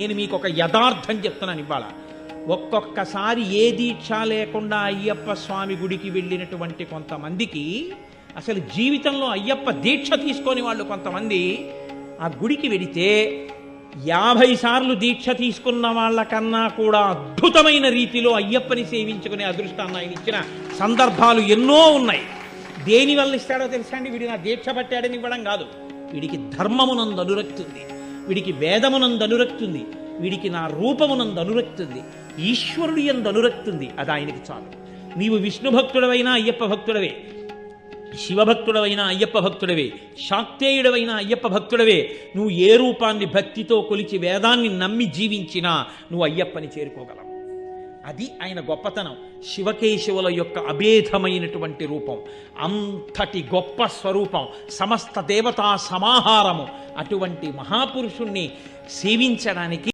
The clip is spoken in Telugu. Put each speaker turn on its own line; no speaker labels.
నేను మీకు ఒక యథార్థం చెప్తున్నాను ఇవాళ. ఒక్కొక్కసారి ఏ దీక్ష లేకుండా అయ్యప్ప స్వామి గుడికి వెళ్ళినటువంటి కొంతమందికి అసలు జీవితంలో అయ్యప్ప దీక్ష తీసుకొని వాళ్ళు కొంతమంది ఆ గుడికి వెడితే 50 సార్లు దీక్ష తీసుకున్న వాళ్ళకన్నా కూడా అద్భుతమైన రీతిలో అయ్యప్పని సేవించుకునే అదృష్టాన్ని ఆయన ఇచ్చిన సందర్భాలు ఎన్నో ఉన్నాయి. దేని వల్ల ఇస్తాడో తెలుసా అండి? వీడి నా దీక్ష పట్టాడని ఇవ్వడం కాదు. వీడికి ధర్మమునందు అనురక్తి ఉంది, వీడికి వేదమునందు అనురక్తి ఉంది, వీడికి నా రూపమునందు అనురక్తి ఉంది, ఈశ్వరుడి యందు అనురక్తి ఉంది. అది ఆయనకి చాలు. నీవు విష్ణు భక్తుడవైనా అయ్యప్ప భక్తుడవే, శివభక్తుడవైనా అయ్యప్ప భక్తుడవే, శాక్తేయుడవైనా అయ్యప్ప భక్తుడవే. నువ్వు ఏ రూపాన్ని భక్తితో కొలిచి వేదాన్ని నమ్మి జీవించినా నువ్వు అయ్యప్పని చేరుకోగలవు. అది ఆయన గొప్పతనం. శివకేశవుల యొక్క అభేదమైనటువంటి రూపం, అంతటి గొప్ప స్వరూపం, సమస్త దేవతా సమాహారము. అటువంటి మహాపురుషుణ్ణి సేవించడానికి